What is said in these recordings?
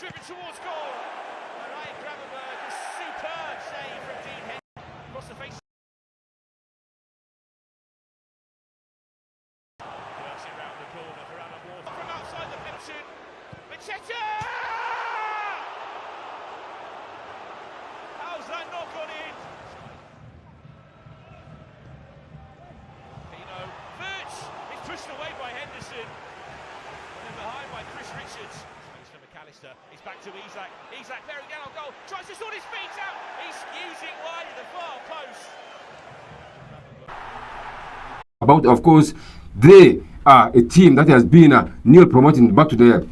driven towards goal. Ryan Gravenberg, a superb save from Dean Henry across the face. Works it round the corner for Alan Ward from outside the penalty. Macheta! How's that not gone in? Pino, Virch is pushed away by Henderson. And behind by Chris Richards. Space for McAllister. He's back to Isak. Isak bearing down on goal. Tries to sort his feet out. He's using wide of the far post. About, of course, they are a team that has been newly promoted back to the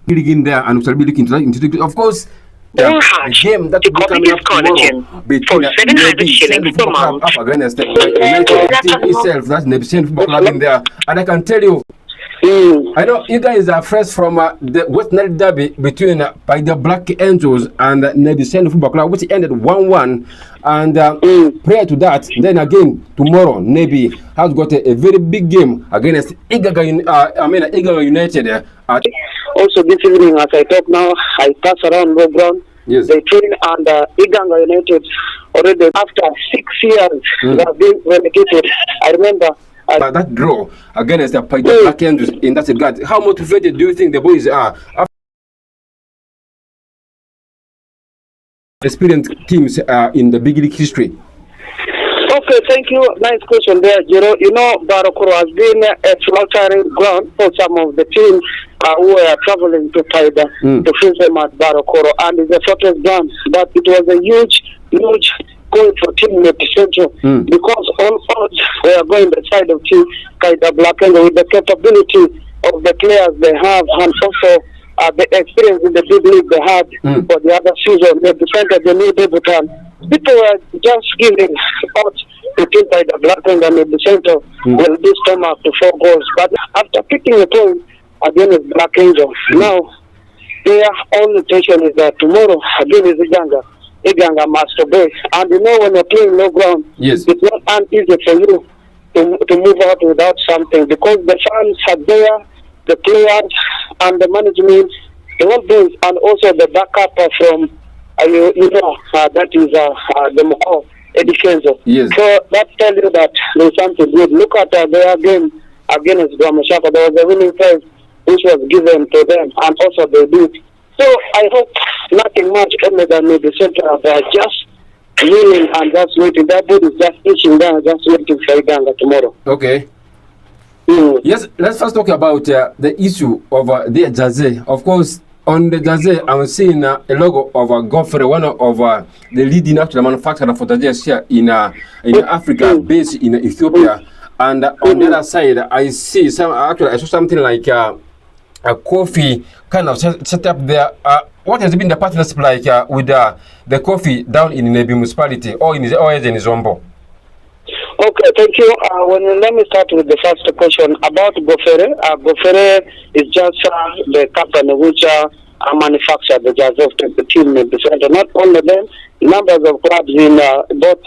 league in there, and we'll be looking into that. Of course, the game that will be coming up tomorrow between Nebi Football Club up against the United team itself. That's Nebi Football Club in there, and I can tell you, I know you guys are fresh from the West Nile derby between by the Black Angels and Nebi Football Club, which ended 1-1. And prior to that, then again tomorrow, Nebi has got a very big game against Igaga United. Also this evening, as I talk now, I pass around the ground. Yes. They train under Iganga United already after 6 years. They have been relegated. I remember. That draw against the Black Angels in that regard, how motivated do you think the boys are? Experienced teams in the big league history. Okay, thank you. Nice question there, Jiro. You know, Barokoro has been a slaughtering ground for some of the teams who were traveling to Paida to face them at Barokoro, and it's the shortest ground. But it was a huge going for Team Nebi Central because all odds were going the side of Team Paida Black Angel with the capability of the players they have, and also the experience in the big league they had for the other season. They defended the new debutante. People were just giving out to Team Paida Black Angel and Nebi Central will be stomach to 4 goals. But after picking a point against Black Angel, now their only intention is that tomorrow again is Iganga must obey. And you know, when you're playing low ground, yes, it's not easy for you to move out without something, because the fans are there, the players and the management, the whole things, and also the backup from that is the Moko Eddie Kenzo. Yes. So that tells you that there's something good. Look at their game against Gramashaka. There was a winning prize which was given to them, and also they did. So I hope nothing much other than the center. They are just winning and just waiting. That boat is just itching down, just waiting for Iganga tomorrow. Okay. Yes, let's first talk about the issue of the jersey. Of course, on the jersey, I'm seeing a logo of Godfrey, one of the leading actual manufacturer for the jersey here in Africa, based in Ethiopia. And on the other side, I see I saw something like a coffee kind of set up there. What has been the partnership like with the coffee down in Nebi municipality or in Zombo? Okay, thank you. Let me start with the first question about Gofere. Gofere is just the company which manufacture the jersey of the team. Not only them, numbers of clubs in both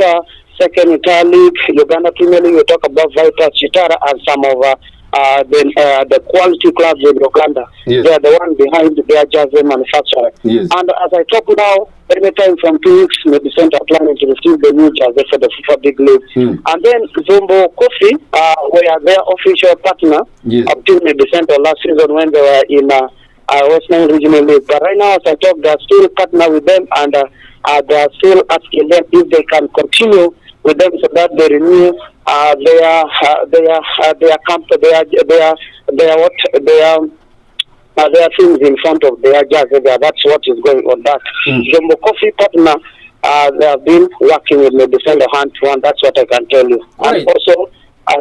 second Italy, Uganda Premier League. We talk about Vita, Chitara, and some of the quality clubs in Uganda. Yes. They are the one behind their jersey manufacturer. Yes. And as I talk now, anytime from 2 weeks, Nebi Central planning to receive the new jersey for the FIFA Big League. And then Zombo Coffee, we are their official partner of Team Nebi Central last season when they were in Western Regional League. But right now, as I talk, they are still partner with them, and they are still asking them if they can continue with them so that they renew their things in front of their jersey. That's what is going on. That Jumbo Coffee partner, they have been working with the defender hand to hand. That's what I can tell you. Right. And also,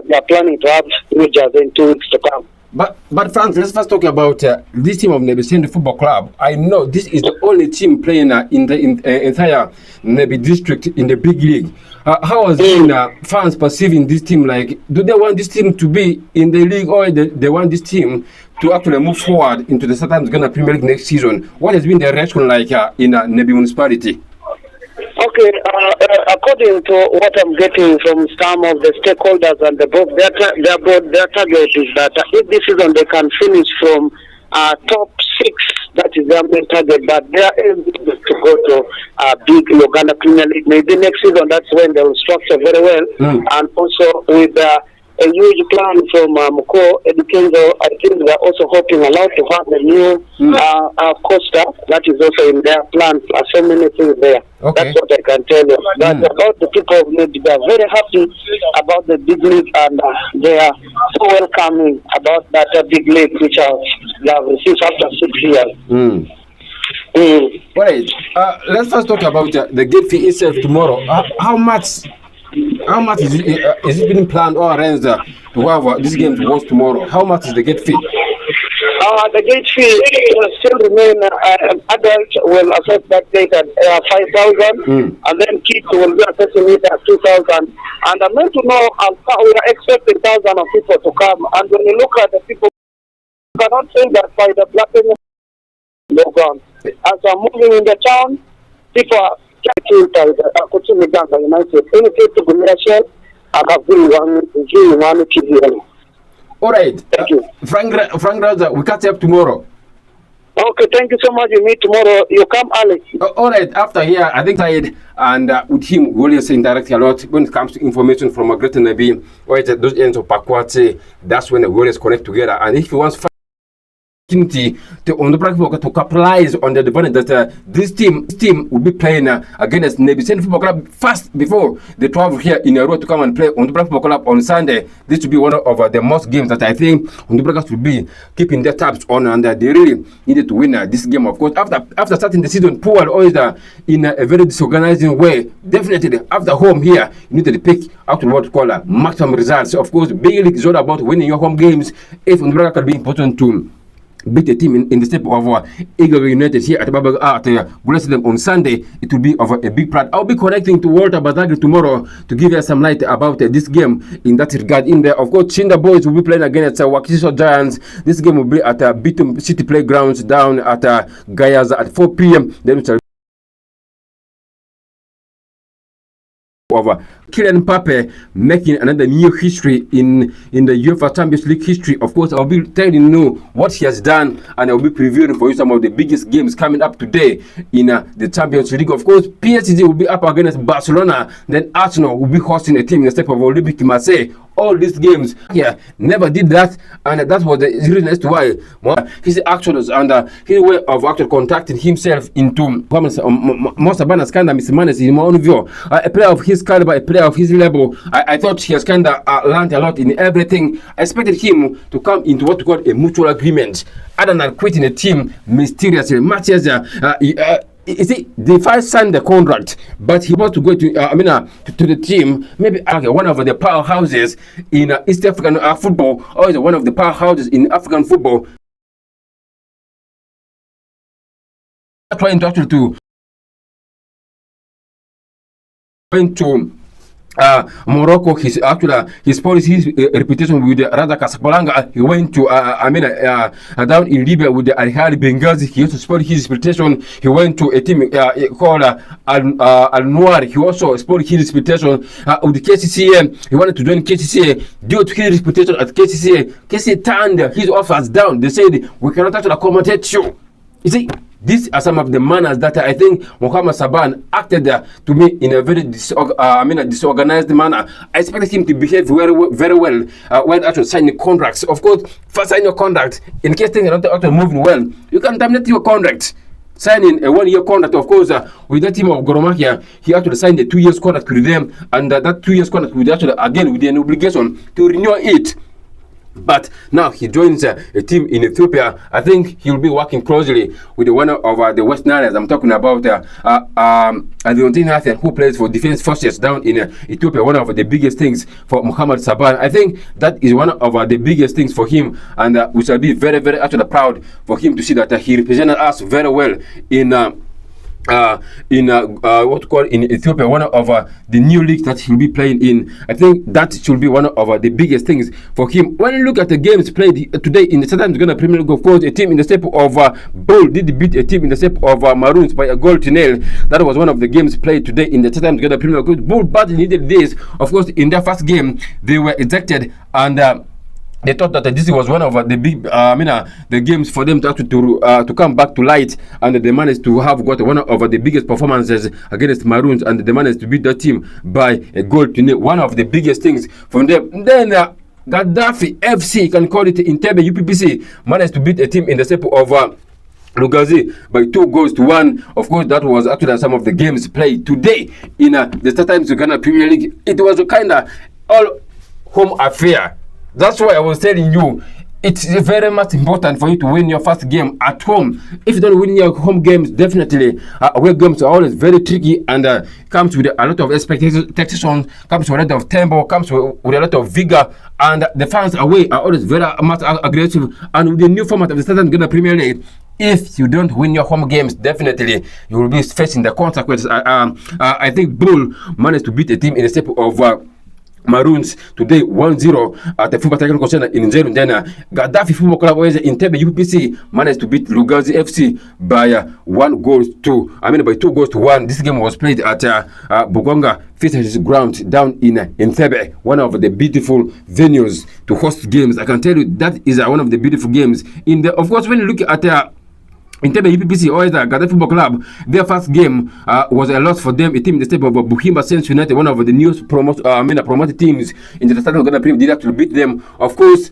they are planning to have new jersey in 2 weeks to come. But Frank, let's first talk about this team of Nebi Football Club. I know this is the only team playing in the entire Nebi district in the big league. How has fans perceiving this team? Like, do they want this team to be in the league, or they want this team to actually move forward into the Southern Ghana Premier League next season? What has been the reaction like in Nebi municipality? Okay, according to what I'm getting from some of the stakeholders and the board, their target is that if this season they can finish from top 6, that that is their main target. But their aim is to go to a big Uganda Premier League. Maybe next season, that's when they will structure very well. And also with a huge plan from Muko Edikenzo, I think they're also hoping a lot to have a new Costa. That is also in their plan. So many things there. Okay. That's what I can tell you. But about the people of Ned, they are very happy about the big league, and they are so welcoming about that big league which they have received after 6 years. Right. Let's first talk about the gate fee itself tomorrow. How much is it being planned or arranged to have this game to watch tomorrow? How much is the gate fee? The gate fee will still remain. Adults will assess that date at 5,000, and then kids will be assessing it at 2,000. And I'm going to know we are expecting thousands of people to come. And when you look at the people, you cannot say that by the black ground. As I'm moving in the town, people are all right. Thank you. Frank Raza, we catch up tomorrow. Okay, thank you so much. You meet tomorrow. You come early. All right. After here, I think and with him, we always interact a lot when it comes to information from a greater Nabi or at those ends of Pakwati. That's when the warriors connect together. And if he wants opportunity to capitalize on the advantage that this team will be playing against Navy State Football Club first before they travel here in a row to come and play on the Football Club on Sunday. This will be one of the most games that I think Honduras will be keeping their tabs on, and they really needed to win this game. Of course, after starting the season poor, always in a very disorganizing way. Definitely after home here, you need to pick out what to call maximum results. Of course, big league is all about winning your home games. If Honduras can be important to beat a team in the step of Eagle United here at Blessing on Sunday, it will be of a big pride. I'll be connecting to Walter Bazagri tomorrow to give you some light about this game in that regard. In there, of course, Chinda Boys will be playing against Wakiso Giants. This game will be at Bitum City Playgrounds down at Gayaza at 4 p.m. Then it will over Kylian Mbappe making another new history in the UEFA Champions League history. Of course, I'll be telling you what he has done, and I'll be previewing for you some of the biggest games coming up today in the Champions League. Of course, PSG will be up against Barcelona. Then Arsenal will be hosting a team in the step of Olympique Marseille. All these games here never did that, and that was the reason as to why his actions and his way of actually contacting himself into most abundant scandal mismanaged in my own view. A player of his caliber, a player of his level, I thought he has kind of learned a lot in everything. I expected him to come into what we call a mutual agreement, other than quitting a team mysteriously. Much as you see, they first signed the contract, but he wants to go to to the team, maybe one of the powerhouses in East African football, or is one of the powerhouses in African football. Trying to actually to Morocco, he spoiled his reputation with Raja Casablanca. He went to down in Libya with the Al Ahly Benghazi. He also spoiled his reputation. He went to a team called Al Noir. He also spoiled his reputation with the KCCA. He wanted to join KCCA. Due to his reputation at KCCA, KCCA turned his offers down. They said, we cannot actually accommodate you. You see, these are some of the manners that I think Mohamed Saban acted to me in a very disorganized manner. I expected him to behave very well when actually signing contracts. Of course, first sign your contract. In case things are not actually moving well, you can terminate your contract. Signing a 1-year contract, of course, with the team of Goromahia, he actually signed a 2 years contract with them, and that 2 years contract with actually again with an obligation to renew it. But now he joins a team in Ethiopia. I think he'll be working closely with one of the West Niles. I'm talking about Adiontin Hathen, who plays for Defense Forces down in Ethiopia. One of the biggest things for Mohamed Saban. I think that is one of the biggest things for him, and we shall be very, very actually proud for him to see that he represented us very well in what called in Ethiopia, one of the new leagues that he'll be playing in. I think that should be one of the biggest things for him. When you look at the games played today in the Southern Ghana Premier League, of course, a team in the step of Bull did beat a team in the step of Maroons by a goal to nil. That was one of the games played today in the Southern Ghana Premier League. Bull badly needed this. Of course, in their first game, they were ejected, and they thought that this was one of the big, the games for them to actually to come back to light, and they managed to have got one of the biggest performances against Maroons, and they managed to beat the team by a goal to nil. One of the biggest things from them. Then Gaddafi FC, you can call it Entebbe UPPC, managed to beat a team in the shape of Lugazi by 2-1. Of course, that was actually some of the games played today in the Star Times Uganda Premier League. It was a kind of all home affair. That's why I was telling you, it's very much important for you to win your first game at home. If you don't win your home games, definitely away games are always very tricky, and comes with a lot of expectations, comes with a lot of tempo, comes with a lot of vigor, and the fans away are always very much aggressive. And with the new format of the Southern Ghana Premier League, if you don't win your home games, definitely you will be facing the consequences. I think Bull managed to beat a team in the shape of Maroons today 1-0 at the football technical center in Nzeru. Then Gaddafi Football Club in Entebbe UPPC managed to beat Lugazi FC by 2-1. This game was played at Bugonga Fisheries Ground down in Entebbe, one of the beautiful venues to host games. I can tell you that is one of the beautiful games. Of course, when you look at Entebbe UPPC or the Gaddafi Football Club, their first game was a loss for them. A team in the state of Buhimba Saints United, one of the newest promoted teams in the Southern Ghana Premier League, did actually beat them. Of course,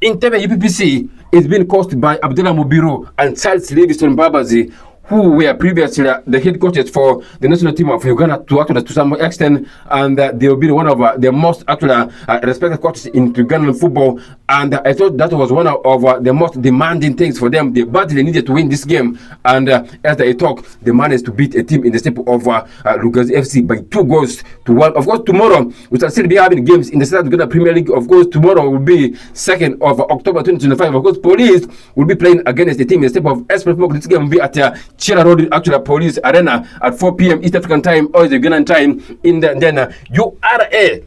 Entebbe UPPC is being coached by Abdullah Mubiru and Charles Livingston Babazi, who were previously the head coaches for the national team of Uganda to some extent, and they will be one of the most respected coaches in Ugandan football. And I thought that was one of the most demanding things for them. They badly needed to win this game, and as they talk, they managed to beat a team in the shape of Lugazi FC by 2-1. Of course, tomorrow we shall still be having games in the Southern Ghana Premier League. Of course, tomorrow will be 2nd of October 2025. Of course, Police will be playing against the team in the shape of Express Smoke. This game will be at Chira Road, actually Police Arena at 4 p.m. East African time or the Ugandan time. Then URA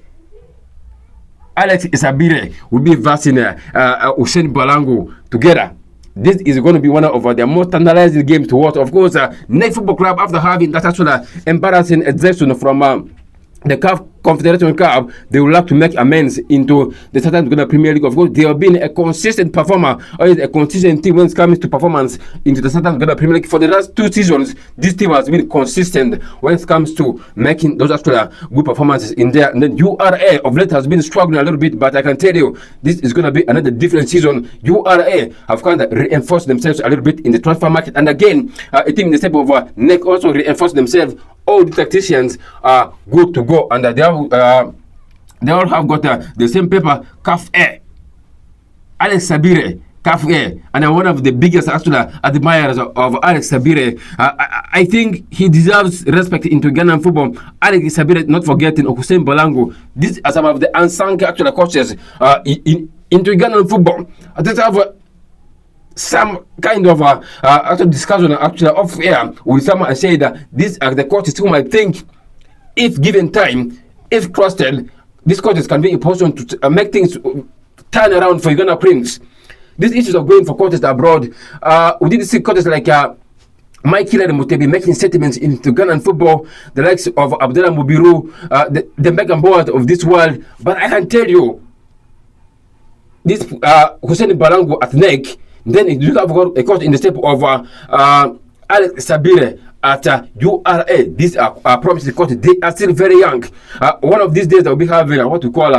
Alex Isabire will be versing Usain Balango together. This is going to be one of the most standardized games to watch. Of course, Next Football Club, after having that actually embarrassing ejection from the CAF Confederation Cup, they would like to make amends into the Southern Ghana Premier League. Of course, they have been a consistent performer, or a consistent team when it comes to performance into the Southern Ghana Premier League. For the last 2 seasons, this team has been consistent when it comes to making those actual good performances in there. And then URA of late has been struggling a little bit, but I can tell you, this is going to be another different season. URA have kind of reinforced themselves a little bit in the transfer market, and again, a team in the shape of NEC also reinforced themselves. All the tacticians are good to go, and they all have got the same paper, CAF A. Alex Sabire, CAF A, and I'm one of the biggest actually admirers of Alex Sabire. I think he deserves respect into Ghanaian football. Alex Sabire, not forgetting Hussein Balango. These are some of the unsung actual coaches into Ghanaian football. I just have some kind of actual discussion actually off air with someone and say that these are the coaches whom I think, if given time, if trusted, these coaches can be in position to make things turn around for Uganda Prince. These issues of going for coaches abroad, we did see coaches like Mike Hillary Mutebi making statements into Ghanaian football, the likes of Abdullah Mubiru, the Megan Board of this world. But I can tell you, this Hussein Balango at NEC. Then you have got a coach in the step of Alex Sabire at URA. These are promising coaches. They are still very young. One of these days, I'll be having what we call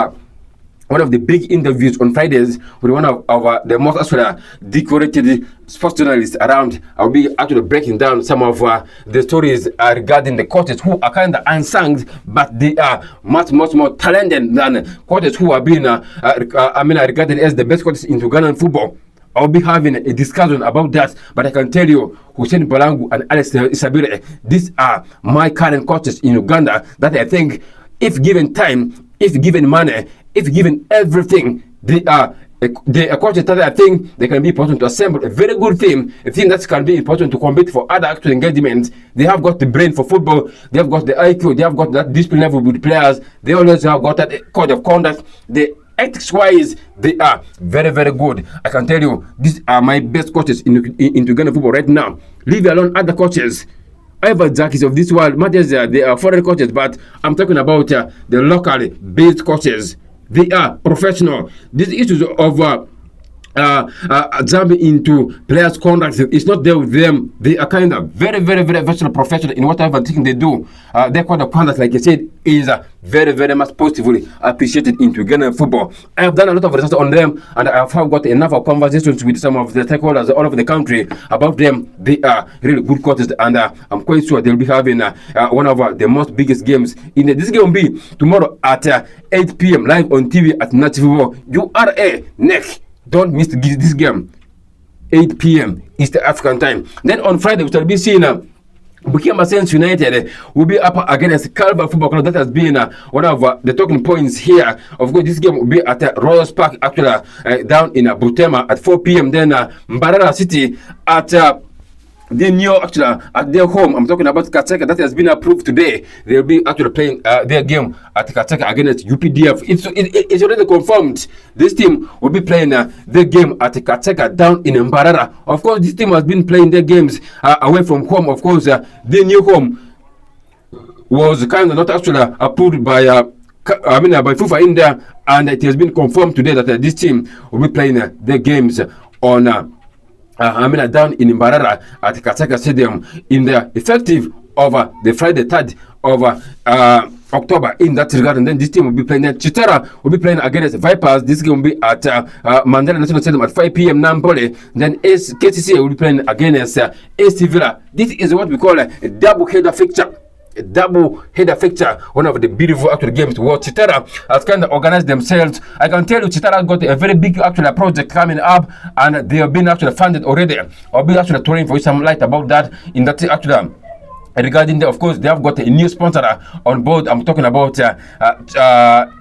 one of the big interviews on Fridays with one of the most actually decorated sports journalists around. I'll be actually breaking down some of the stories regarding the coaches who are kind of unsung, but they are much more talented than coaches who have been regarded as the best coaches in Ugandan football. I'll be having a discussion about that, but I can tell you, Hussein Balangu and Alex Isabire, these are my current coaches in Uganda that I think, if given time, if given money, if given everything, they are coaches that I think they can be important to assemble a very good team, a team that can be important to compete for other actual engagements. They have got the brain for football, they have got the IQ, they have got that discipline level with players, they always have got that code of conduct. Ethics-wise, they are very good. I can tell you, these are my best coaches in Uganda football right now. Leave alone other coaches. Ivan Zakis of this world, matters they are foreign coaches, but I'm talking about the locally based coaches. They are professional. These issues of jumping into players' contracts, it's not there with them. They are kind of very, very, very versatile professional in whatever thing they do. Their code of conduct, like I said, is very, very much positively appreciated into Ghana football. I have done a lot of research on them, and I have got enough of conversations with some of the stakeholders all over the country about them. They are really good coaches, and I'm quite sure they'll be having one of the most biggest games in this game will be tomorrow at 8 p.m. live on TV at Native Football. URA neck. Don't miss this game. 8 p.m. East African time. Then on Friday, we shall be seeing Bukima Saints United will be up against Calvary Football Club. That has been one of the talking points here. Of course, this game will be at Royals Park, actually down in Butema at 4 p.m. Then Mbarara City at the new actually at their home. I'm talking about Kateka. That has been approved today. They'll be actually playing their game at Kateka against UPDF. It's already confirmed. This team will be playing their game at Kateka down in Mbarara. Of course, this team has been playing their games away from home. Of course, their new home was kind of not actually approved by by FIFA India, and it has been confirmed today that this team will be playing their games on down in Mbarara at Kataka Stadium in the effective of the Friday 3rd of October in that regard. And then this team will be playing Chitara will be playing against Vipers. This game will be at Mandela National Stadium at 5 p.m. Nampole. Then KCC will be playing against AC Villa. This is what we call a double header fixture. A double header fixture, one of the beautiful actual games. What Chitara has kind of organized themselves. I can tell you, Chitara got a very big actual project coming up, and they have been actually funded already. I'll be actually throwing for you some light about that in that actually. Regarding of course, they have got a new sponsor on board. I'm talking about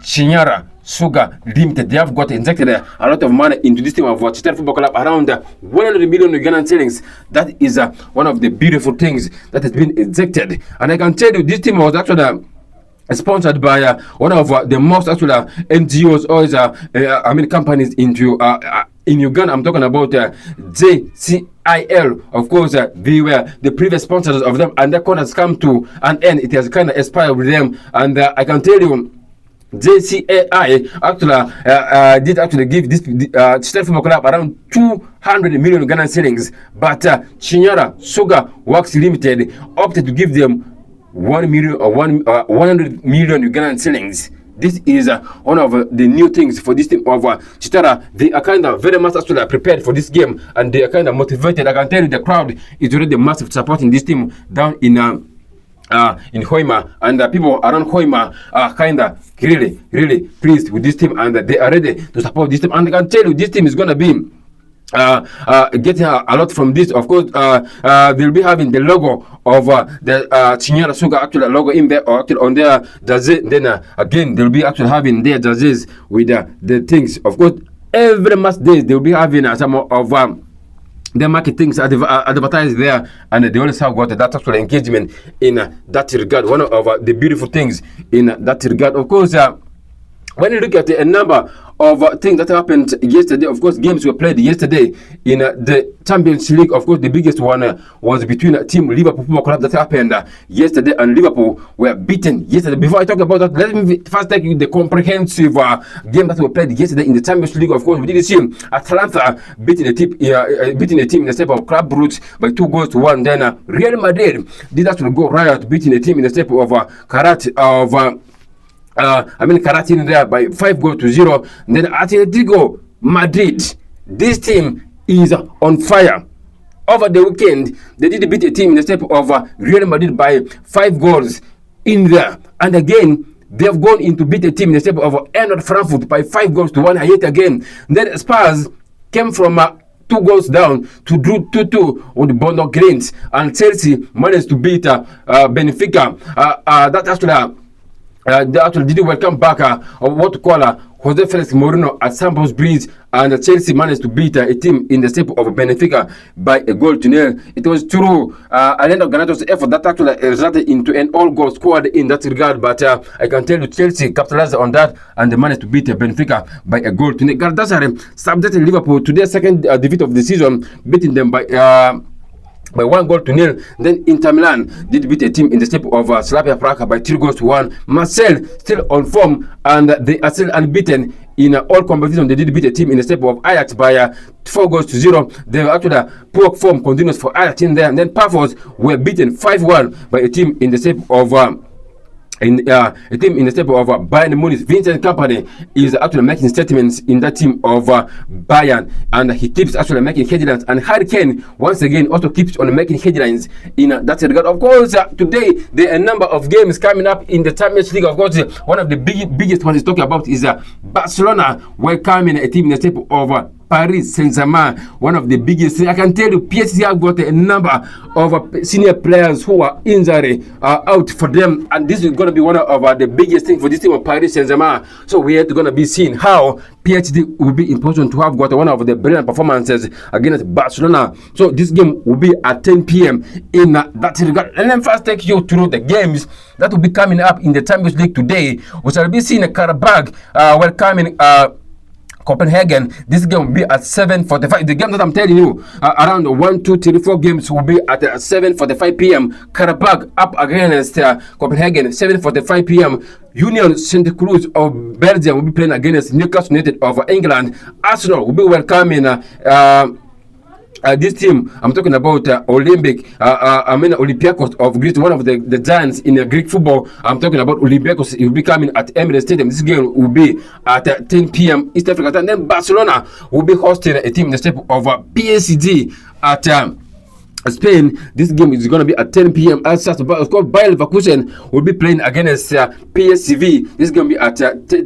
Chinyara Sugar Limited. They have got injected a lot of money into this team of Chitara Football Club, around 100 million Ugandan shillings. That is one of the beautiful things that has been injected. And I can tell you, this team was actually sponsored by one of the most actually NGOs or companies into in Uganda. I'm talking about JCIL. Of course, they were the previous sponsors of them, and that contract has come to an end. It has kind of expired with them, and I can tell you, JCAI actually did actually give this State Football Club around 200 million Ugandan shillings, but Chinyara Sugar Works Limited opted to give them 1 million or 100 million Ugandan shillings. This is one of the new things for this team of Chitara. They are kind of very much actually prepared for this game, and they are kind of motivated. I can tell you, the crowd is already massive supporting this team down in Hoima, and people around Hoima are kind of really pleased with this team, and they are ready to support this team. And I can tell you, this team is going to be getting a lot from this. Of course, they'll be having the logo of the Chinyara Sugar actually logo in there, or actually on their jersey. Then again, they'll be actually having their jerseys with the things. Of course, every match days they'll be having some of the market things advertised there, and they always have got that actual engagement in that regard. One of the beautiful things in that regard. Of course, when you look at a number of things that happened yesterday, of course, games were played yesterday in the Champions League. Of course, the biggest one was between Team Liverpool Football Club that happened yesterday, and Liverpool were beaten yesterday. Before I talk about that, let me first take you the comprehensive game that were played yesterday in the Champions League. Of course, we did see Atalanta beating a team in the step of Club Brugge by 2-1. Then Real Madrid did actually go riot, beating a team in the step of Karate in there by 5-0. Then Atletico Madrid, this team is on fire. Over the weekend, they did beat a team in the step of Real Madrid by 5 goals in there. And again, they have gone into beat a team in the step of Eintracht Frankfurt by 5-1 yet again. Then Spurs came from 2 goals down to draw 2-2 with Bono Greens, and Chelsea managed to beat Benfica. That actually they actually did welcome back what to call Jose Felix Moreno at Stamford Bridge, and Chelsea managed to beat a team in the step of Benfica by 1-0. It was through Alenda Granato's effort that actually resulted into an all-goal scored in that regard, but I can tell you Chelsea capitalized on that, and they managed to beat Benfica by 1-0. Galatasaray subjected Liverpool to their second defeat of the season, beating them by by 1-0. Then Inter Milan did beat a team in the shape of Slavia Prague by 3-1. Marseille still on form, and they are still unbeaten in all competitions. They did beat a team in the shape of Ajax by 4-0. They were actually poor form continues for Ajax in there. And then Pafos were beaten 5-1 by a team in the shape of a team in the step of Bayern Munich. Vincent Kompany is actually making statements in that team of Bayern, and he keeps actually making headlines. And Harry Kane once again also keeps on making headlines in that regard. Of course, today there are a number of games coming up in the Champions League. Of course, one of the biggest ones he's talking about is Barcelona welcoming a team in the step of Paris Saint-Germain, one of the biggest. I can tell you, PSG have got a number of senior players who are injury out for them, and this is going to be one of the biggest things for this team of Paris Saint-Germain. So we are going to be seeing how PSG will be in position to have got one of the brilliant performances against Barcelona. So this game will be at 10 p.m. in that regard. And then first take you through the games that will be coming up in the Champions League today. We shall be seeing Karabakh welcoming Copenhagen. This game will be at 7:45. The game that I'm telling you, around 1, 2, 3, 4 games will be at 7:45 p.m. Karabakh up against Copenhagen, 7:45 p.m. Union St. Cruz of Belgium will be playing against Newcastle United of England. Arsenal will be welcoming this team. I'm talking about Olympiacos of Greece, one of the giants in Greek football. I'm talking about Olympiacos. It will be coming at Emirates Stadium. This game will be at 10 p.m. East Africa time. Then Barcelona will be hosting a team in the shape of PSG at Spain. This game is going to be at 10 p.m. As such, but of course, Bayer Leverkusen will be playing against PSV. This is going to be at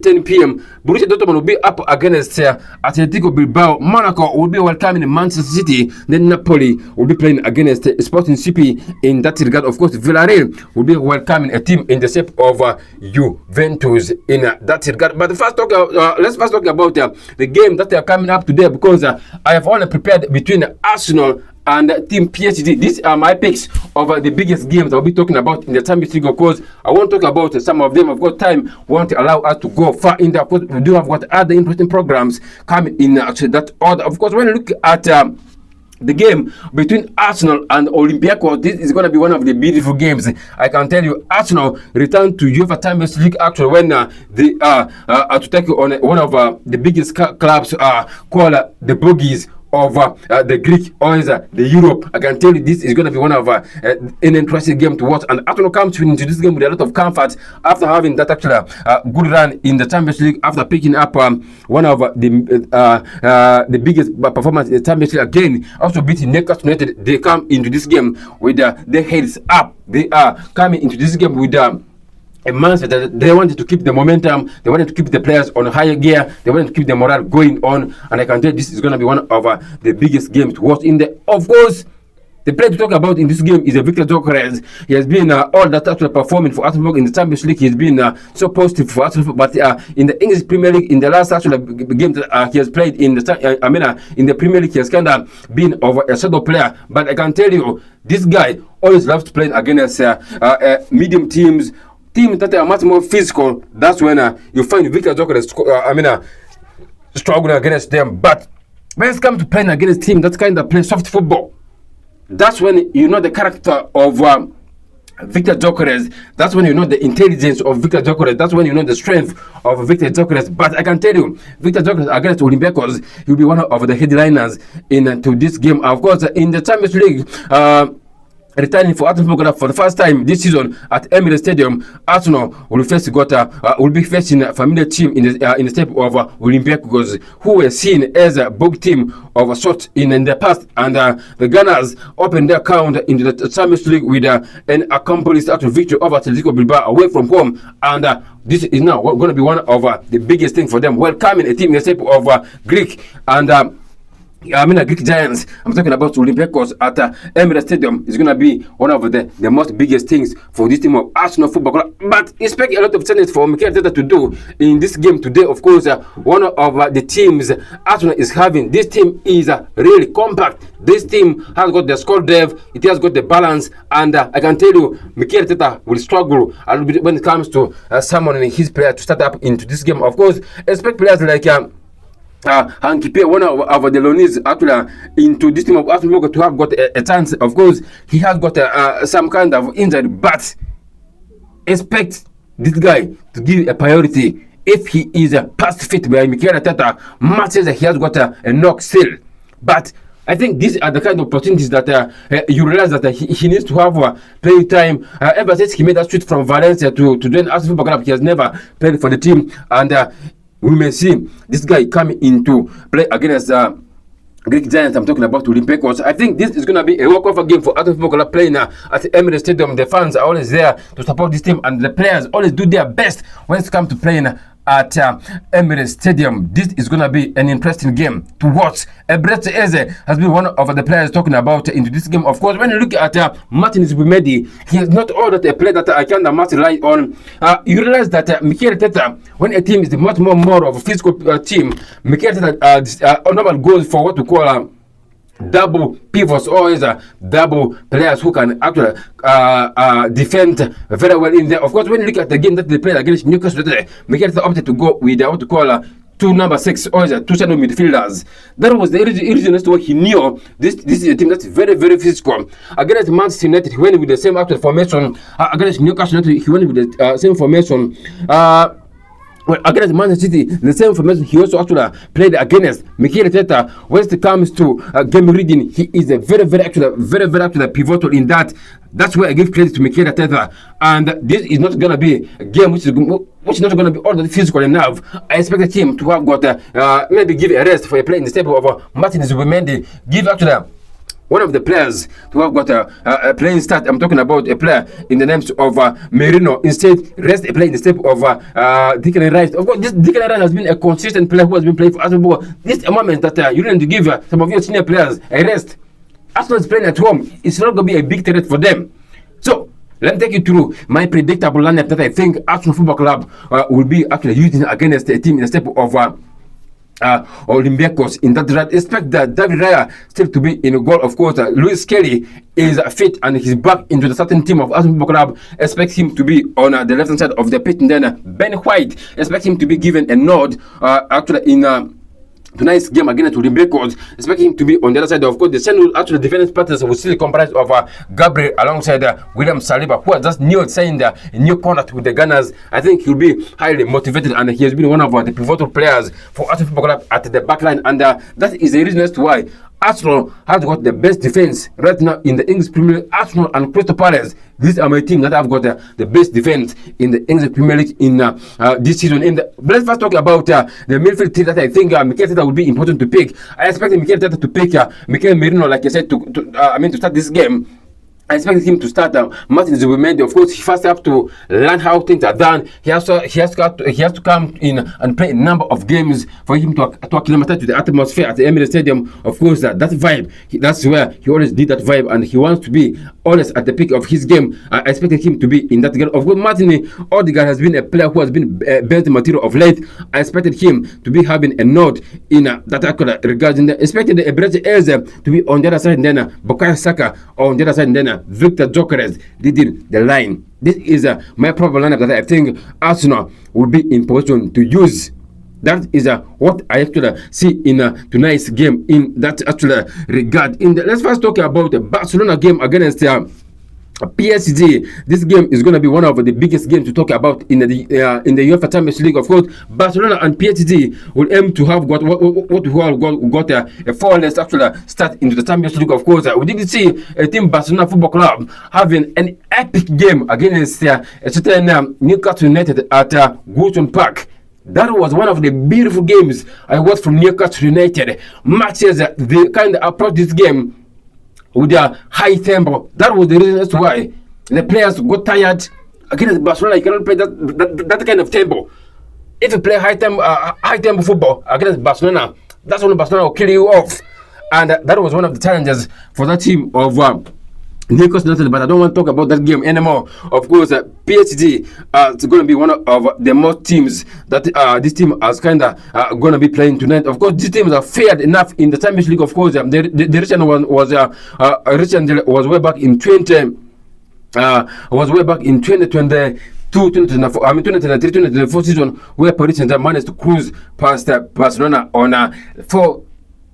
10 p.m. Borussia Dortmund will be up against Atletico Bilbao. Monaco will be welcoming Manchester City. Then Napoli will be playing against Sporting CP. In that regard, of course, Villarreal will be welcoming a team in the shape of Juventus. In that regard, but let's first talk about the game that are coming up today, because I have only prepared between Arsenal and Team PSG. These are my picks of the biggest games I'll be talking about in the Champions League. Of course, I won't talk about some of them. Of course, time won't allow us to go far in there. Of course, we do have got other interesting programs coming in that order. Of course, when you look at the game between Arsenal and Olympiacos, this is going to be one of the beautiful games. I can tell you, Arsenal returned to UEFA Champions League actually when they are to take on one of the biggest clubs called the Bogies of the Greek or the Europe. I can tell you this is going to be one of an interesting game to watch. And Arsenal comes into this game with a lot of comfort after having that actually good run in the Champions League, after picking up one of the biggest performance in the Champions League again, also beating Newcastle United. They come into this game with their heads up. They are coming into this game with a mindset. They wanted to keep the momentum, they wanted to keep the players on higher gear, they wanted to keep the morale going on, and I can tell you this is going to be one of the biggest games to watch in the. Of course, the player to talk about in this game is Victor Gyökeres. He has been all that actually performing for Arsenal in the Champions League. He has been so positive for Arsenal, but in the English Premier League, in the last actually game that he has played in the in the Premier League, he has kind of been over a shadow player. But I can tell you, this guy always loves to play against medium teams that are much more physical. That's when you find Victor Gyökeres struggling against them. But when it comes to playing against teams that kind of play soft football, that's when you know the character of Victor Gyökeres. That's when you know the intelligence of Victor Gyökeres. That's when you know the strength of Victor Gyökeres. But I can tell you, Victor Gyökeres against Olympiacos, he'll be one of the headliners into this game. Of course, in the Champions League, returning for Arsenal for the first time this season at Emirates Stadium, Arsenal will be facing a familiar team in the step of Olympiacos, who were seen as a big team of sorts in the past. And the Gunners opened their account into the Champions League with an accomplished victory over Atletico Bilbao away from home. And this is now going to be one of the biggest things for them, welcoming a team in the step of Greek and Greek giants. I'm talking about Olympiacos at Emirates Stadium. It's going to be one of the most biggest things for this team of Arsenal Football Club. But expect a lot of challenge for Mikel Arteta to do in this game today. Of course, one of the teams Arsenal is having, this team is really compact. This team has got the squad depth, it has got the balance, and I can tell you, Mikel Arteta will struggle a little bit when it comes to summoning his players to start up into this game. Of course, expect players like and keep one of the loanees actually into this team of Arsenal to have got a chance. Of course, he has got some kind of injury, but expect this guy to give a priority if he is past fit by Mikel Arteta. Matt says that he has got a knock still, but I think these are the kind of opportunities that you realize that he needs to have play time. Ever since he made that switch from Valencia to join Arsenal Football Club, he has never played for the team, and we may see this guy coming into play against Greek Giants. I'm talking about Olympiacos. I think this is going to be a walk-over game for Arsenal Football Club playing at Emirates Stadium. The fans are always there to support this team, and the players always do their best when it comes to playing at Emirates Stadium. This is going to be an interesting game to watch. Brett Eze has been one of the players talking about into this game. Of course, when you look at Martin Zubimendi, he is not all that a player that I can much rely on. You realize that Mikel Arteta, when a team is much more of a physical team, Mikel Arteta normal goes for what we call double pivots, or is double players who can actually defend very well in there. Of course, when you look at the game that they played against Newcastle today, Mikel Arteta opted to go with what to call two number 6 or two shadow midfielders. That was the reason as to why he knew this is a team that's very, very physical. Against Manchester United, he went with the same actual formation. Against Newcastle United, he went with the same formation. Well, against Manchester City, the same formation he also actually played against Mikel Arteta. When it comes to game reading, he is a very, very actually pivotal in that. That's where I give credit to Mikel Arteta. And this is not going to be a game which is not going to be all that physical enough. I expect the team to have got maybe give a rest for a player in the stable of Martin Zubimendi. Give actually one of the players to have got a playing start. I'm talking about a player in the names of Merino. Instead, rest a player in the step of Declan Rice. Of course, this Declan Rice has been a consistent player who has been playing for Arsenal. This is a moment that you need to give some of your senior players a rest. Arsenal is playing at home. It's not going to be a big threat for them. So, let me take you through my predictable lineup that I think Arsenal Football Club will be actually using against a team in the step of Olympiacos. In that regard, expect that David Raya still to be in a goal. Of course, Luis Kelly is fit and he's back into the starting team of Arsenal Football Club. Expect him to be on the left hand side of the pitch, and then Ben White, expect him to be given a nod actually in tonight's game against Olympiacos. Expect him to be on the other side. Of course, the central actually defense partners will still comprise of Gabriel alongside William Saliba, who has just signed a new contract with the Gunners. I think he'll be highly motivated, and he has been one of the pivotal players for Arsenal Football Club at the back line, and that is the reason as to why Arsenal has got the best defense right now in the English Premier League. Arsenal and Crystal Palace, these are my team that have got the best defense in the English Premier League in this season. Let's first talk about the midfield team that I think Mikel Arteta will be important to pick. I expect Mikel Arteta to pick Mikel Merino, like I said, to start this game. I expect him to start Martin Zubimendi. Of course, he first have to learn how things are done. He has to come in and play a number of games for him to acclimatize to the atmosphere at the Emirates Stadium. Of course, that vibe, that's where he always did that vibe, and he wants to be always at the peak of his game. I expected him to be in that game. Of course, Martin Odegaard has been a player who has been bent material of late. I expected him to be having a nod in that regard. I expected Brett Eze to be on the other side, and then Bukayo Saka on the other side, and then Victor Gyökeres leading the line. This is my probable lineup that I think Arsenal will be in position to use. That is what I actually see in tonight's game in that actual regard. Let's first talk about the Barcelona game against PSG. This game is going to be one of the biggest games to talk about in the UEFA Champions League. Of course, Barcelona and PSG will aim to have got a 4-leg actual start into the Champions League. Of course, we did see a team Barcelona Football Club having an epic game against a certain Newcastle United at Goodison Park. That was one of the beautiful games I watched from Newcastle United. Matches they kind of approach this game with their high tempo. That was the reason as to why the players got tired. Against Barcelona, you cannot play that kind of tempo. If you play high tempo football against Barcelona, that's when Barcelona will kill you off. And that was one of the challenges for that team of Newcastle United. But I don't want to talk about that game anymore. Of course, PSG is going to be one of the most teams that this team is kind of going to be playing tonight. Of course, these teams are fared enough in the Champions League. Of course, the recent one was way back in 2023. 2023-2024 season, where Paris Saint-Germain managed to cruise past Barcelona on a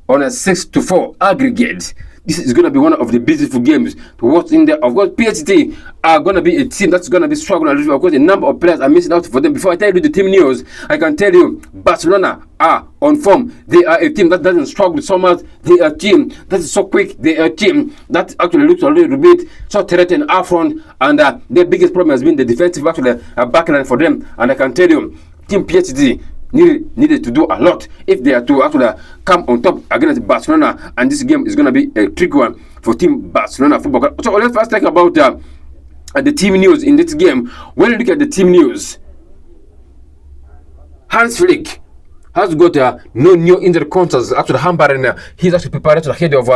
6-4 aggregate. This is going to be one of the beautiful games to watch in there. Of course, PSG are going to be a team that's going to be struggling. Of course, a number of players are missing out for them. Before I tell you the team news, I can tell you Barcelona are on form. They are a team that doesn't struggle so much. They are a team that is so quick. They are a team that actually looks a little bit so threatened up front. And their biggest problem has been the defensive backline for them. And I can tell you, Team PSG needed to do a lot if they are to actually come on top against Barcelona, and this game is going to be a tricky one for Team Barcelona Football Club. So let's first talk about the team news in this game. When you look at the team news, Hans Flick has got no new injury concerns actually hampering his actually preparation ahead of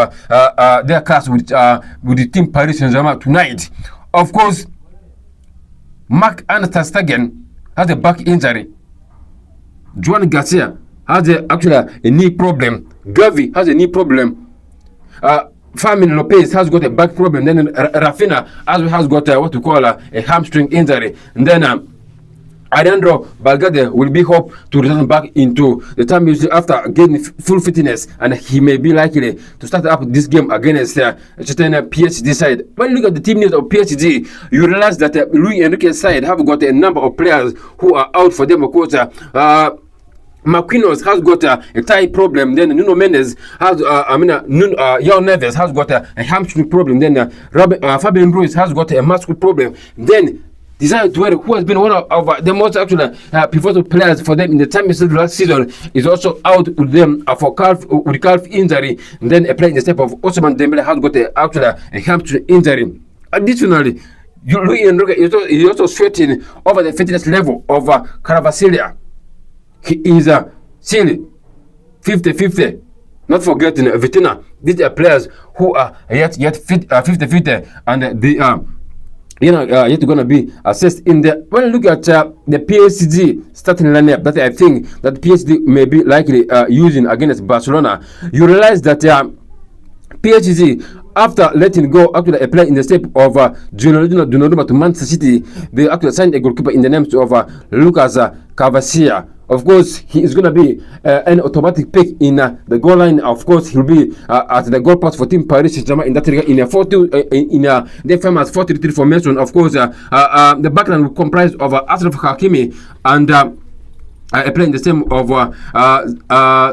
their clash with the team Paris Saint-Germain tonight. Of course, Marc-Andre ter Stegen has a back injury. Joan Garcia has actually a knee problem. Gavi has a knee problem. Fermin Lopez has got a back problem. Then Rafinha has got what we call a hamstring injury. And then Alejandro Balgade will be hope to return back into the time after getting full fitness, and he may be likely to start up this game against PSG side. When you look at the team news of PSG, you realize that Luis Enrique's side have got a number of players who are out for them. Of course, Marquinhos has got a thigh problem. Then Nuno Mendes has, João Neves has got a hamstring problem. Then Fabian Ruiz has got a muscle problem. Then Desire Doué, who has been one of the most actually pivotal players for them in the Champions League last season, is also out with them for calf injury. And then a player in the step of Ousmane Dembélé has got actually a hamstring injury. Additionally, Luis Enrique is also sweating over the fitness level of Carvajal. He is still 50-50. Not forgetting Vitina. These are players who are yet 50-50, and they are yet going to be assessed in the. When you look at the PSG starting lineup that I think that PSG may be likely using against Barcelona, you realize that PSG, after letting go actually a player in the step of Donnarumma to Manchester City, they actually signed a goalkeeper in the name of Lucas Cavacia. Of course, he is going to be an automatic pick in the goal line. Of course, he'll be at the goal post for Team Paris Saint-Germain in that regard in a 4-2 the famous 4-3-3 formation. Of course, the backline will comprise of Achraf Hakimi and a player in the same of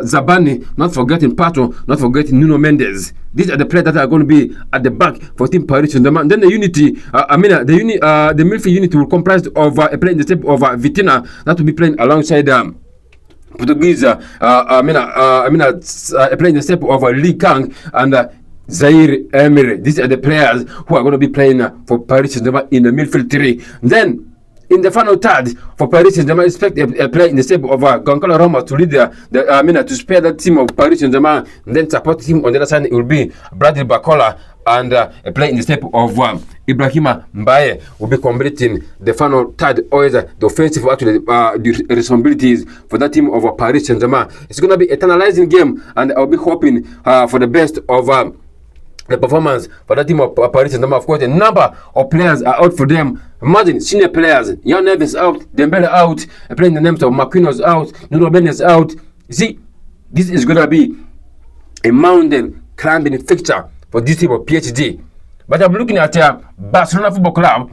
Zabani, not forgetting Pato, not forgetting Nuno Mendes. These are the players that are going to be at the back for Team Paris Saint-Germain. Then the unity, the midfield unity will comprise of a player in the step of Vitina that will be playing alongside Portuguese. A player in the step of Lee Kang and Zaire Emery. These are the players who are going to be playing for Paris Saint-Germain in the midfield three. Then in the final third for Paris Saint-Germain, expect a player in the shape of Goncalo Ramos to lead to spare that team of Paris Saint-Germain. And then support him on the other side, it will be Bradley Barcola, and a player in the shape of Ibrahima Mbaye will be completing the final third, or the offensive actually the responsibilities for that team of Paris Saint-Germain. It's going to be a tantalizing game, and I'll be hoping for the best of the performance for that team of Paris Saint-Germain. Of course, a number of players are out for them. Imagine senior players, João Neves out, Dembélé out, a player in the names of Marquinhos out, Nuno Mendes out. You see, this is going to be a mountain climbing fixture for this team of PSG. But I'm looking at Barcelona Football Club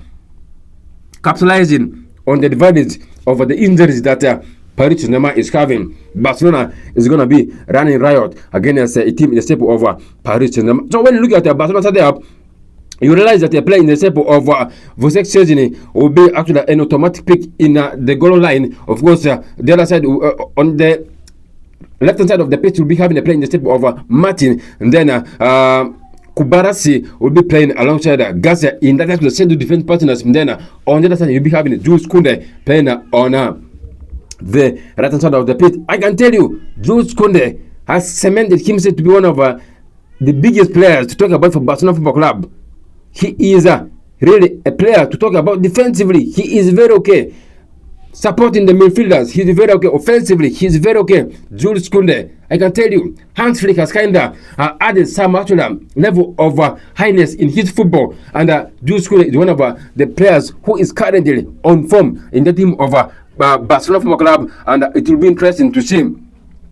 capitalizing on the advantage of the injuries that Paris Saint-Germain is having. Barcelona is going to be running riot against a team in the shape of Paris Saint-Germain. So when you look at Barcelona setup, you realize that they play in the shape of Wojciech Szczesny will be actually an automatic pick in the goal line. Of course, the other side, on the left-hand side of the pitch, will be having a play in the shape of Martin, and then Kubarasi will be playing alongside Garcia in that actually central defense partners. And then on the other side, you'll be having Jules Koundé playing on the right-hand side of the pitch. I can tell you, Jules Koundé has cemented himself to be one of the biggest players to talk about for Barcelona Football Club. He is really a player to talk about defensively. He is very okay. supporting the midfielders. He's very okay offensively. He's very okay. Jules Koundé, I can tell you, Hans Flick has kind of added some actual level of highness in his football. And Jules Koundé is one of the players who is currently on form in the team of Barcelona Football Club. And it will be interesting to see.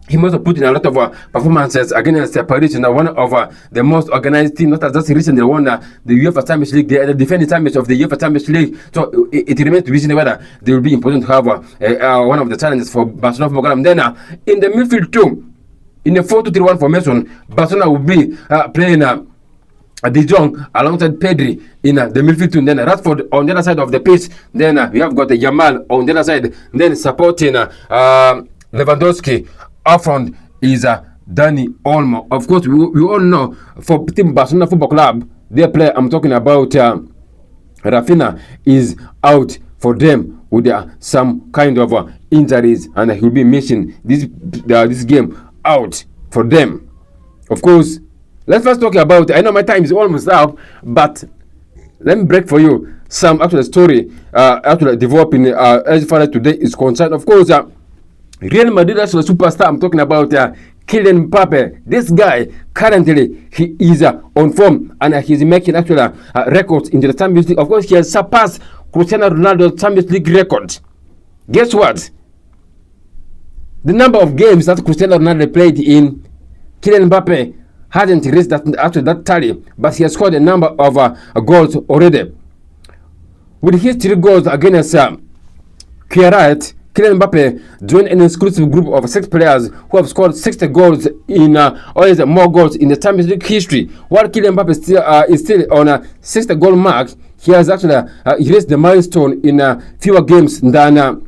He must have put in a lot of performances against Paris in one of the most organized teams, not as just recently won the UEFA Champions League, the defending champions of the UEFA Champions League. So it remains to be seen whether they will be important to have one of the challenges for Barcelona Football Club. Then in the midfield too, in the 4-2-3-1 formation, Barcelona will be playing De Jong alongside Pedri in the midfield too. Then Rashford on the other side of the pitch. Then we have got Yamal on the other side. Then supporting Lewandowski. Up front is Dani Olmo. Of course, we all know for Team Barcelona Football Club, their player I'm talking about, Rafinha, is out for them with some kind of injuries, and he'll be missing this game out for them. Of course, let's first talk about. I know my time is almost up, but let me break for you some actual story actually developing as far as today is concerned. Of course. Real Madrid national superstar, I'm talking about Kylian Mbappe. This guy, currently, he is on form and he's making actual records in the Champions League. Of course, he has surpassed Cristiano Ronaldo's Champions League record. Guess what? The number of games that Cristiano Ronaldo played in, Kylian Mbappe hasn't reached that tally, but he has scored a number of goals already. With his 3 goals against Calvary, Kylian Mbappe joined an exclusive group of 6 players who have scored 60 goals in or more goals in the Champions League history. While Kylian Mbappe is still on a 60 goal mark, he has actually reached the milestone in fewer games than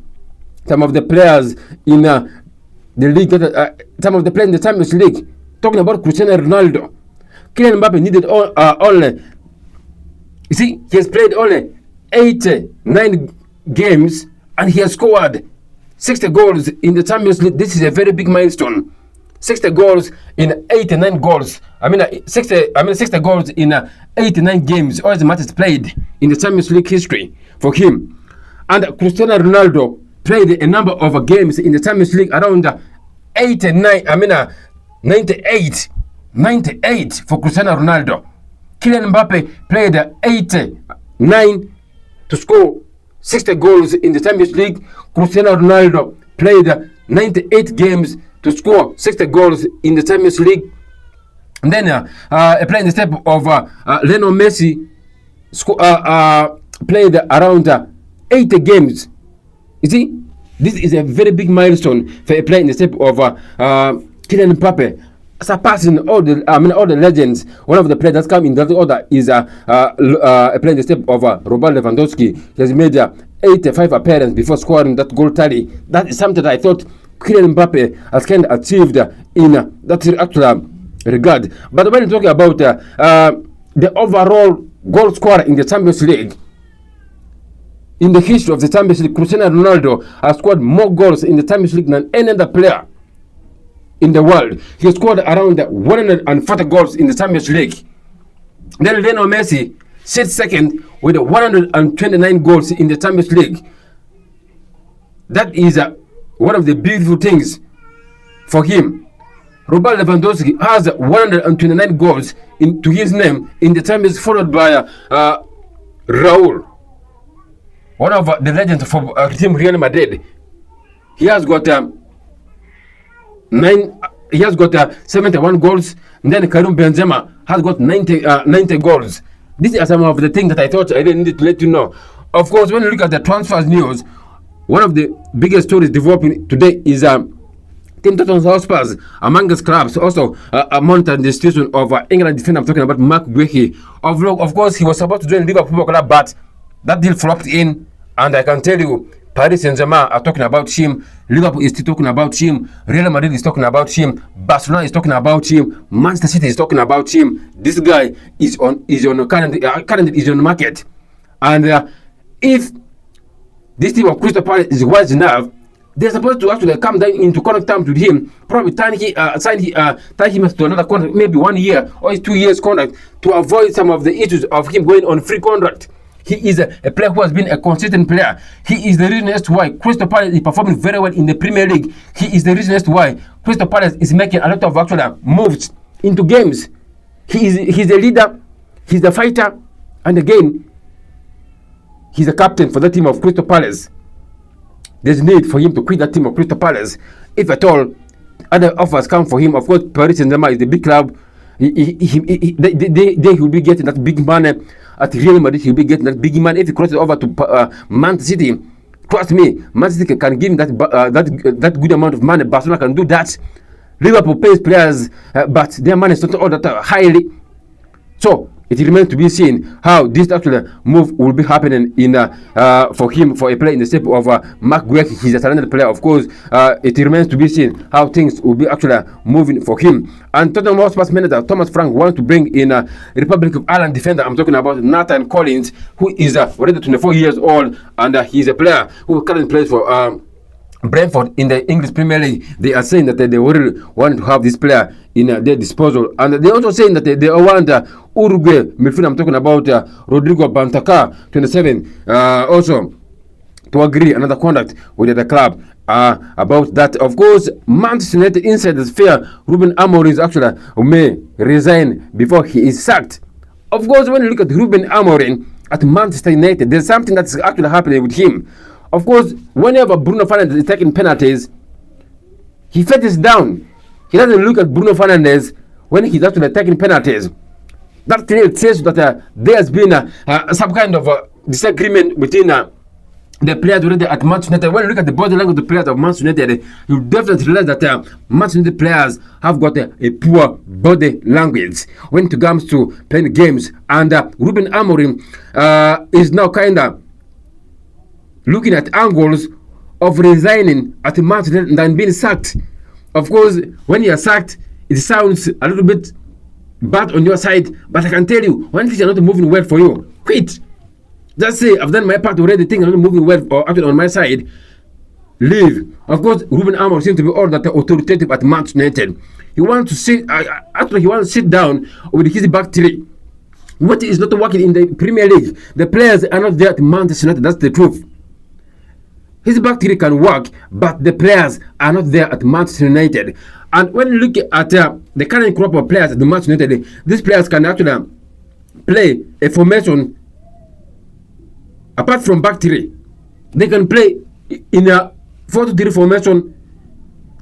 some of the players in the league. Some of the players in the Champions League. Talking about Cristiano Ronaldo, Kylian Mbappe needed only. You see, he has played only 89 games and he has scored 60 goals in the Champions League. This is a very big milestone. 60 goals in 89 goals. 60 goals in 89 games, all the matches played in the Champions League history for him. And Cristiano Ronaldo played a number of games in the Champions League around 98 for Cristiano Ronaldo. Kylian Mbappe played 89 to score 60 goals in the Champions League. Cristiano Ronaldo played 98 games to score 60 goals in the Champions League. And then playing the step of Lionel Messi played around 80 games. You see, this is a very big milestone for a player in the step of Kylian Mbappe, surpassing all the legends. One of the players that come in that order is a player in the step of Robert Lewandowski. He has made 85 appearances before scoring that goal tally. That is something that I thought Kylian Mbappe has kind of achieved in that actual regard. But when you talk about the overall goal scorer in the Champions League, in the history of the Champions League, Cristiano Ronaldo has scored more goals in the Champions League than any other player in the world. He has scored around 140 goals in the Champions League. Then Lionel Messi sits second with 129 goals in the Champions League. That is one of the beautiful things for him. Robert Lewandowski has 129 goals to his name in the Champions League, followed by Raul, one of the legends for Team Real Madrid. He has got 71 goals. And then Karim Benzema has got 90 goals. These are some of the things that I thought I needed to let you know. Of course, when you look at the transfers news, one of the biggest stories developing today is Team Tottenham Hotspur among us clubs also monitoring the situation of England defender. I'm talking about Mark Guehi. Of course, he was supposed to join Liverpool Football Club, but that deal flopped in. And I can tell you, Paris Saint-Germain are talking about him. Liverpool is still talking about him. Real Madrid is talking about him. Barcelona is talking about him. Manchester City is talking about him. This guy is currently is on the market. And if this team of Crystal Palace is wise enough, they're supposed to actually come down into contract terms with him. Probably tie him to another contract, maybe 1 year or 2 years contract, to avoid some of the issues of him going on free contract. He is a player who has been a consistent player. He is the reason as to why Crystal Palace is performing very well in the Premier League. He is the reason as to why Crystal Palace is making a lot of actual moves into games. He's a leader. He's the fighter. And again, he's a captain for the team of Crystal Palace. There's need for him to quit that team of Crystal Palace. If at all, other offers come for him. Of course, Paris Saint-Germain is the big club. They will be getting that big money. At Real Madrid, he'll be getting that big money. If he crosses over to Manchester City, trust me, Manchester City can give him that good amount of money. Barcelona can do that. Liverpool pays players, but their money is not all that highly. So it remains to be seen how this actual move will be happening in for him, for a player in the shape of Mark Guehi. He's a talented player, of course. It remains to be seen how things will be actually moving for him. And Tottenham Hotspur's manager Thomas Frank wants to bring in Republic of Ireland defender. I'm talking about Nathan Collins, who is already 24 years old, and he's a player who currently plays for Brentford in the English Premier League. They are saying that they really want to have this player in their disposal, and they're also saying that they want Uruguay midfielder. I'm talking about Rodrigo Bentancur, 27, also to agree another contract with the club. About that, of course, Manchester United insiders fear Ruben Amorim actually may resign before he is sacked. Of course, when you look at Ruben Amorim at Manchester United, there's something that's actually happening with him. Of course, whenever Bruno Fernandes is taking penalties, he faces down. He doesn't look at Bruno Fernandes when he's actually taking penalties. That clearly says that there has been some kind of disagreement between the players already at Manchester United. When you look at the body language of the players of Manchester United, you definitely realize that Manchester United players have got a poor body language when it comes to playing games. And Ruben Amorim is now kind of looking at angles of resigning at Manchester United and being sacked. Of course, when you are sacked, it sounds a little bit bad on your side, but I can tell you, when things are not moving well for you, quit. Just say, I've done my part already, things are not moving well or actually on my side, leave. Of course, Ruben Amorim seems to be all that authoritative at Manchester United. He wants to sit, actually he wants to sit down with his back three. What is not working in the Premier League? The players are not there at Manchester United, that's the truth. His back three can work, but the players are not there at Manchester United. And when you look at the current crop of players at the Manchester United, these players can actually play a formation apart from back three. They can play in a 4-2-3 formation.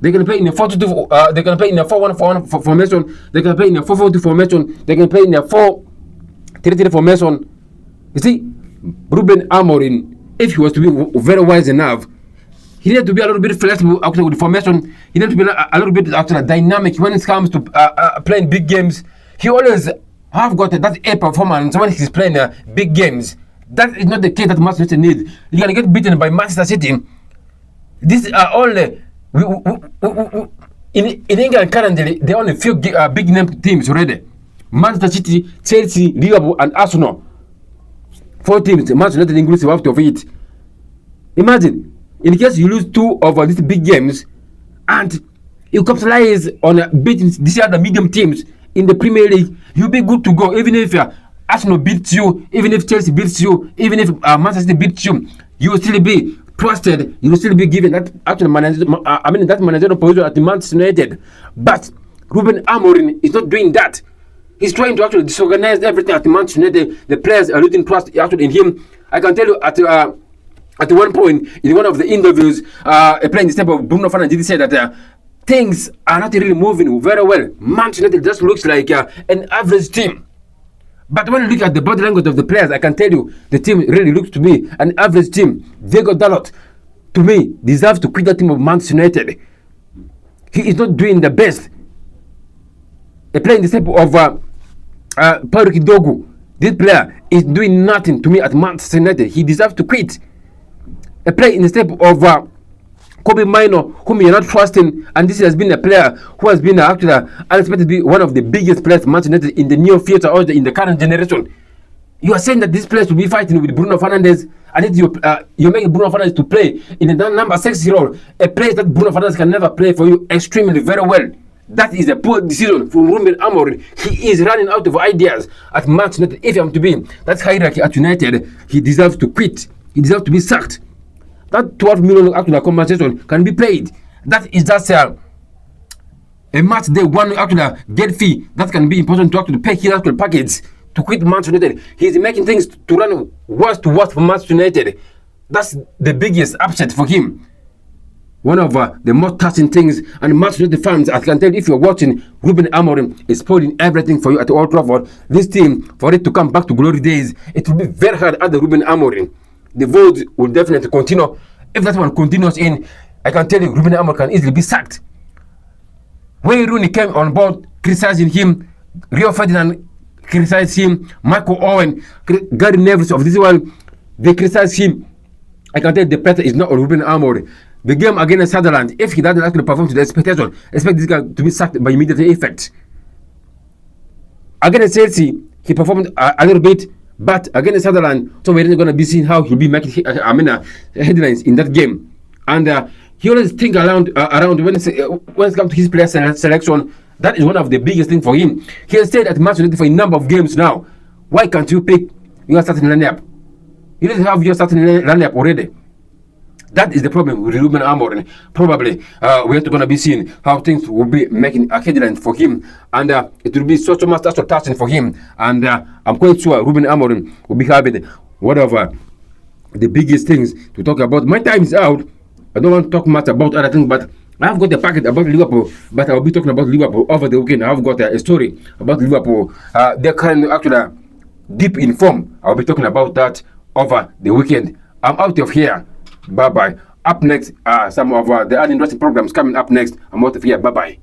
They can play in a 4-2-2. They can play in a 4-1-4-1 formation. They can play in a 4-4-2 formation. They can play in a 4-3-3 formation. You see, Ruben Amorim, if he was to be very wise enough, he needed to be a little bit flexible actually with formation. He needed to be a little bit actually dynamic when it comes to playing big games. He always have got that A performance when he's playing big games. That is not the case that Manchester United needs. You can get beaten by Manchester City. These are only in England currently. There are only few big name teams already: Manchester City, Chelsea, Liverpool, and Arsenal. 4 teams, Manchester United inclusive out of it. Imagine, in case you lose 2 of these big games, and you capitalize on beating these other medium teams in the Premier League, you'll be good to go. Even if Arsenal beats you, even if Chelsea beats you, even if Manchester City beats you, you will still be trusted. You will still be given that actual that managerial position at the Manchester United. But Ruben Amorim is not doing that. He's trying to actually disorganize everything at the Manchester United. The players are losing trust actually in him. I can tell you at one point in one of the interviews, a player in the step of Bruno Fernandes said that things are not really moving very well. Manchester United just looks like an average team. But when you look at the body language of the players, I can tell you the team really looks to me an average team. Diego Dalot, to me, deserves to quit the team of Manchester United. He is not doing the best. A player in the step of Paulo Kidogu, this player is doing nothing to me at Manchester United. He deserves to quit. A player in the step of Kobe Minor, whom you're not trusting, and this has been a player who has been actually unexpected to be one of the biggest players Manchester United in the near future or in the current generation. You are saying that this player should be fighting with Bruno Fernandes, and you're making Bruno Fernandes to play in the number 6 role, a place that Bruno Fernandes can never play for you extremely very well. That is a poor decision from Ruben Amorim. He is running out of ideas at Manchester United. If I'm to be that hierarchy at United, he deserves to quit. He deserves to be sacked. That 12 million actual compensation can be paid. That is just a match day one actual get fee that can be important to actually pay his actual package to quit Manchester United. He's making things to run worse to worse for Manchester United. That's the biggest upset for him. One of the most touching things, and Manchester United fans, I can tell you, if you're watching, Ruben Amorim is spoiling everything for you at Old Trafford. This team, for it to come back to glory days, it will be very hard at the Ruben Amorim. The vote will definitely continue. If that one continues in, I can tell you, Ruben Amorim can easily be sacked. When Rooney came on board, criticizing him, Rio Ferdinand criticized him, Michael Owen, Gary Neville of this one, they criticize him. I can tell you the pressure is not on Ruben Amorim. The game against Sunderland, if he doesn't actually perform to the expectation, expect this guy to be sacked by immediate effect. Against Chelsea, he performed a little bit, but against Sunderland, so we're not going to be seeing how he'll be making headlines in that game. And he always think around when it comes to his player selection. That is one of the biggest things for him. He has stayed at Manchester United for a number of games now. Why can't you pick your starting lineup? You don't have your starting lineup already. That is the problem with Ruben Amorim. Probably we're going to be seeing how things will be making a headline for him, and it will be so much touching for him. And I'm quite sure Ruben Amorim will be having one of the biggest things to talk about. My time is out. I don't want to talk much about other things, but I've got a packet about Liverpool. But I'll be talking about Liverpool over the weekend. I've got a story about Liverpool. They're kind of actually deep in form. I'll be talking about that over the weekend. I'm out of here. Bye bye. Up next, some of the other interesting programs coming up next. I'm out of here. Bye bye.